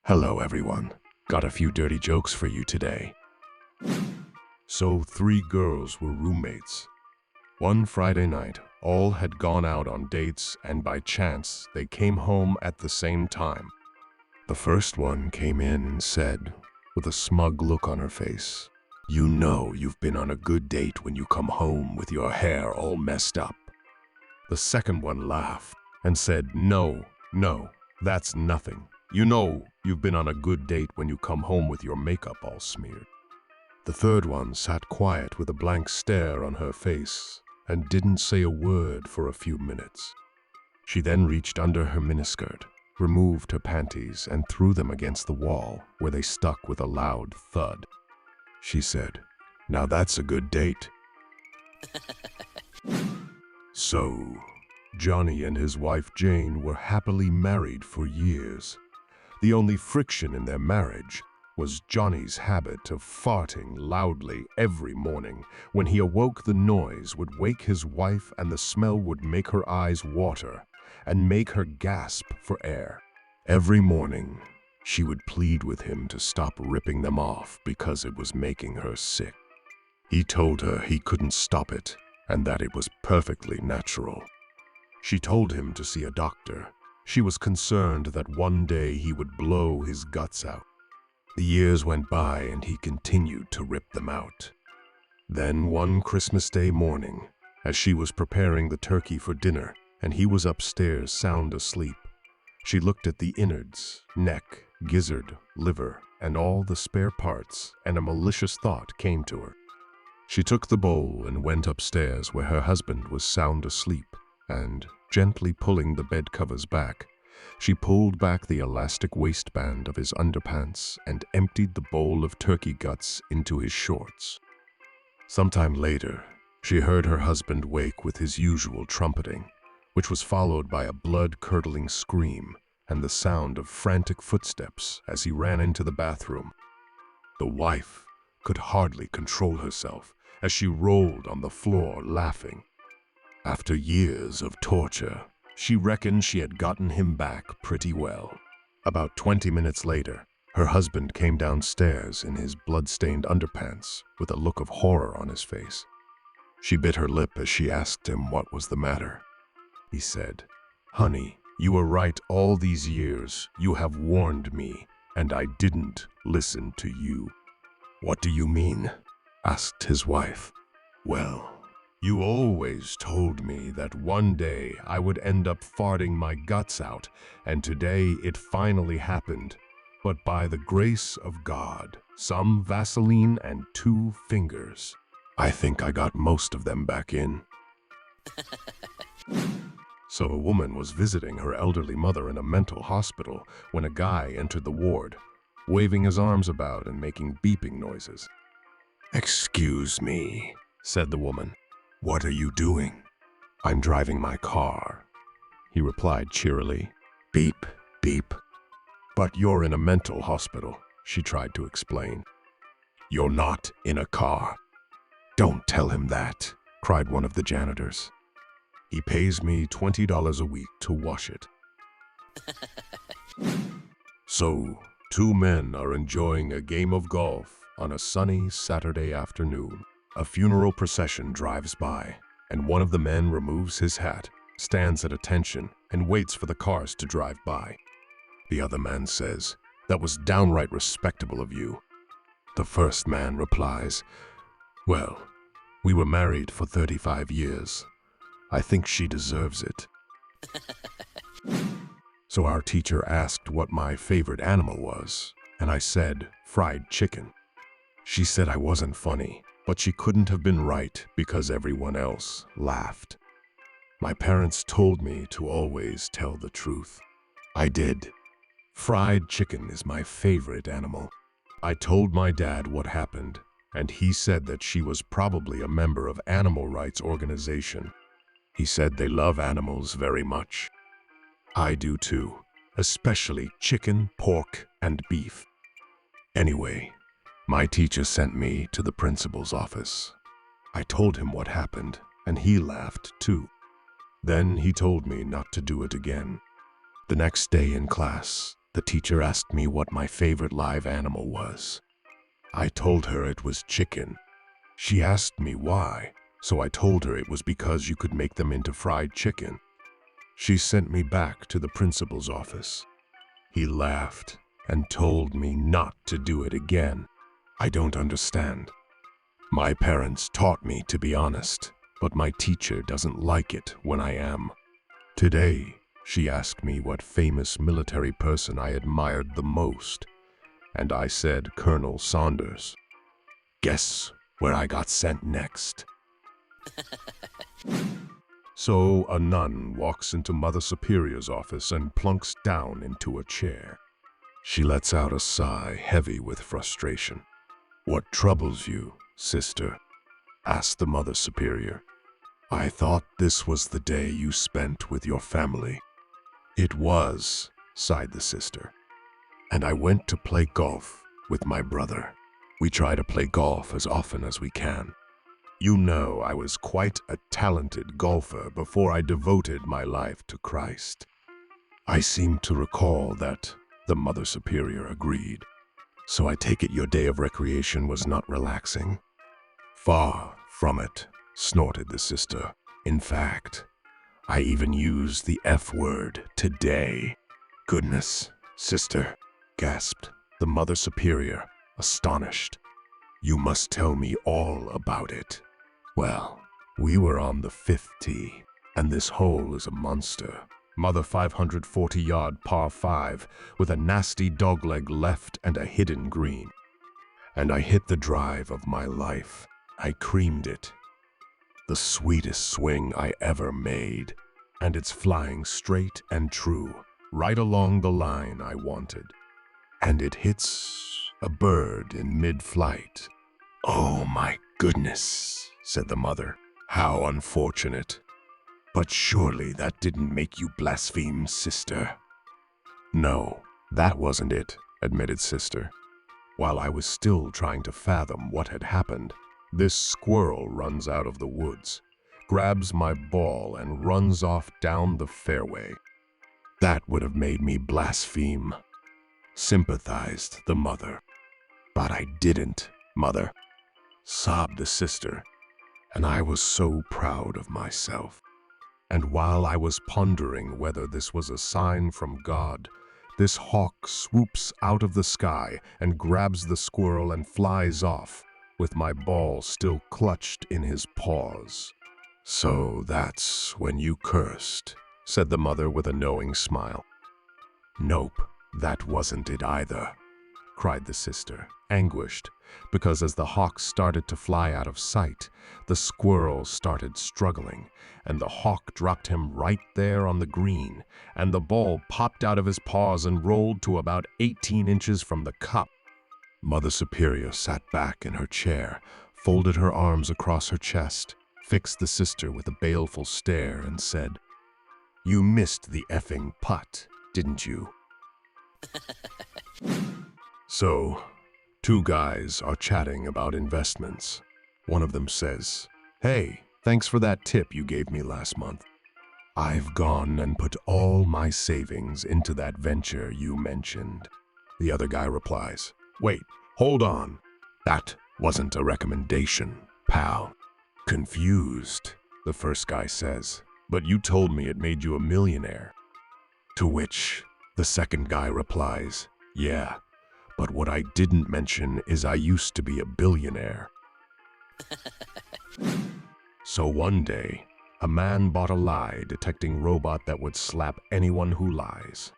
Hello everyone, got a few dirty jokes for you today. So 3 girls were roommates. One Friday night, all had gone out on dates and by chance they came home at the same time. The first one came in and said, with a smug look on her face, "You know you've been on a good date when you come home with your hair all messed up." The second one laughed and said, No, that's nothing. You know you've been on a good date when you come home with your makeup all smeared." The third one sat quiet with a blank stare on her face and didn't say a word for a few minutes. She then reached under her miniskirt, removed her panties, and threw them against the wall, where they stuck with a loud thud. She said, "Now that's a good date." So, Johnny and his wife Jane were happily married for years. The only friction in their marriage was Johnny's habit of farting loudly every morning. When he awoke, the noise would wake his wife and the smell would make her eyes water and make her gasp for air. Every morning, she would plead with him to stop ripping them off because it was making her sick. He told her he couldn't stop it and that it was perfectly natural. She told him to see a doctor. She was concerned that one day he would blow his guts out. The years went by and he continued to rip them out. Then one Christmas Day morning, as she was preparing the turkey for dinner and he was upstairs sound asleep, she looked at the innards, neck, gizzard, liver, and all the spare parts, and a malicious thought came to her. She took the bowl and went upstairs where her husband was sound asleep, and, gently pulling the bed covers back, she pulled back the elastic waistband of his underpants and emptied the bowl of turkey guts into his shorts. Sometime later, she heard her husband wake with his usual trumpeting, which was followed by a blood-curdling scream and the sound of frantic footsteps as he ran into the bathroom. The wife could hardly control herself as she rolled on the floor laughing. After years of torture, she reckoned she had gotten him back pretty well. About 20 minutes later, her husband came downstairs in his blood-stained underpants with a look of horror on his face. She bit her lip as she asked him what was the matter. He said, "Honey, you were right all these years. You have warned me, and I didn't listen to you." "What do you mean?" asked his wife. "Well, you always told me that one day I would end up farting my guts out, and today it finally happened. But by the grace of God, some Vaseline and 2 fingers, I think I got most of them back in." So a woman was visiting her elderly mother in a mental hospital when a guy entered the ward, waving his arms about and making beeping noises. "Excuse me," said the woman. "What are you doing?" "I'm driving my car," he replied cheerily. "Beep, beep." "But you're in a mental hospital," she tried to explain. "You're not in a car." "Don't tell him that," cried one of the janitors. "He pays me $20 a week to wash it." So, 2 men are enjoying a game of golf on a sunny Saturday afternoon. A funeral procession drives by, and one of the men removes his hat, stands at attention, and waits for the cars to drive by. The other man says, "That was downright respectable of you." The first man replies, "Well, we were married for 35 years. I think she deserves it." So our teacher asked what my favorite animal was, and I said, "Fried chicken." She said I wasn't funny, but she couldn't have been right because everyone else laughed. My parents told me to always tell the truth. I did. Fried chicken is my favorite animal. I told my dad what happened, and he said that she was probably a member of animal rights organization. He said they love animals very much. I do too, especially chicken, pork, and beef. Anyway, my teacher sent me to the principal's office. I told him what happened, and he laughed too. Then he told me not to do it again. The next day in class, the The teacher asked me what my favorite live animal was. I told her it was chicken. She asked me why, so I told her it was because you could make them into fried chicken. She sent me back to the principal's office. He laughed and told me not to do it again. I don't understand. My parents taught me to be honest, but my teacher doesn't like it when I am. Today, she asked me what famous military person I admired the most, and I said Colonel Saunders. Guess where I got sent next? So a nun walks into Mother Superior's office and plunks down into a chair. She lets out a sigh heavy with frustration. "What troubles you, sister?" asked the Mother Superior. "I thought this was the day you spent with your family." "It was," sighed the sister. "And I went to play golf with my brother. We try to play golf as often as we can. You know, I was quite a talented golfer before I devoted my life to Christ." I seem to recall that the Mother Superior agreed. "So I take it your day of recreation was not relaxing?" "Far from it," snorted the sister. "In fact, I even used the F word today." "Goodness, sister," gasped the Mother Superior, astonished. "You must tell me all about it." "Well, we were on the 5th tee, and this hole is a monster. Mother 540-yard par 5 with a nasty dogleg left and a hidden green. And I hit the drive of my life. I creamed it. The sweetest swing I ever made. And it's flying straight and true, right along the line I wanted. And it hits a bird in mid-flight." "Oh my goodness," said the mother. "How unfortunate. But surely that didn't make you blaspheme, sister." "No, that wasn't it," admitted sister. "While I was still trying to fathom what had happened, this squirrel runs out of the woods, grabs my ball, and runs off down the fairway. That would have made me blaspheme," sympathized the mother. "But I didn't, mother," sobbed the sister, "and I was so proud of myself. And while I was pondering whether this was a sign from God, this hawk swoops out of the sky and grabs the squirrel and flies off, with my ball still clutched in his paws." "So that's when you cursed," said the mother with a knowing smile. "Nope, that wasn't it either," cried the sister, anguished, because as the hawk started to fly out of sight, the squirrel started struggling, and the hawk dropped him right there on the green, and the ball popped out of his paws and rolled to about 18 inches from the cup. Mother Superior sat back in her chair, folded her arms across her chest, fixed the sister with a baleful stare, and said, "You missed the effing putt, didn't you?" So, two guys are chatting about investments. One of them says, "Hey, thanks for that tip you gave me last month. I've gone and put all my savings into that venture you mentioned." The other guy replies, "Wait, hold on. That wasn't a recommendation, pal." Confused, the first guy says, "But you told me it made you a millionaire." To which the second guy replies, "Yeah, but what I didn't mention is I used to be a billionaire." So one day, a man bought a lie detecting robot that would slap anyone who lies.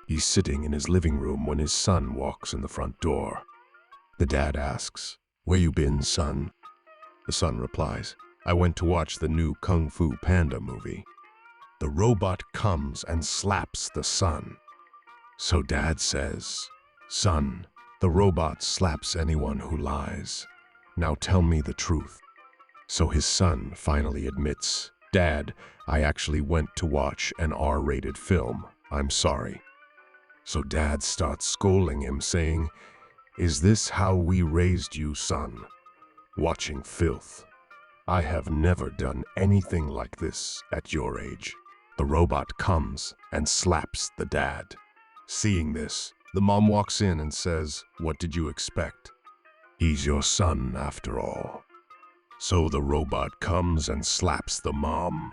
He's sitting in his living room when his son walks in the front door. The dad asks, "Where you been, son?" The son replies, "I went to watch the new Kung Fu Panda movie." The robot comes and slaps the son. So dad says, "Son, the robot slaps anyone who lies. Now tell me the truth." So his son finally admits, "Dad, I actually went to watch an R-rated film. I'm sorry." So dad starts scolding him, saying, "Is this how we raised you, son? Watching filth? I have never done anything like this at your age." The robot comes and slaps the dad. Seeing this, the mom walks in and says, "What did you expect? He's your son after all." So the robot comes and slaps the mom.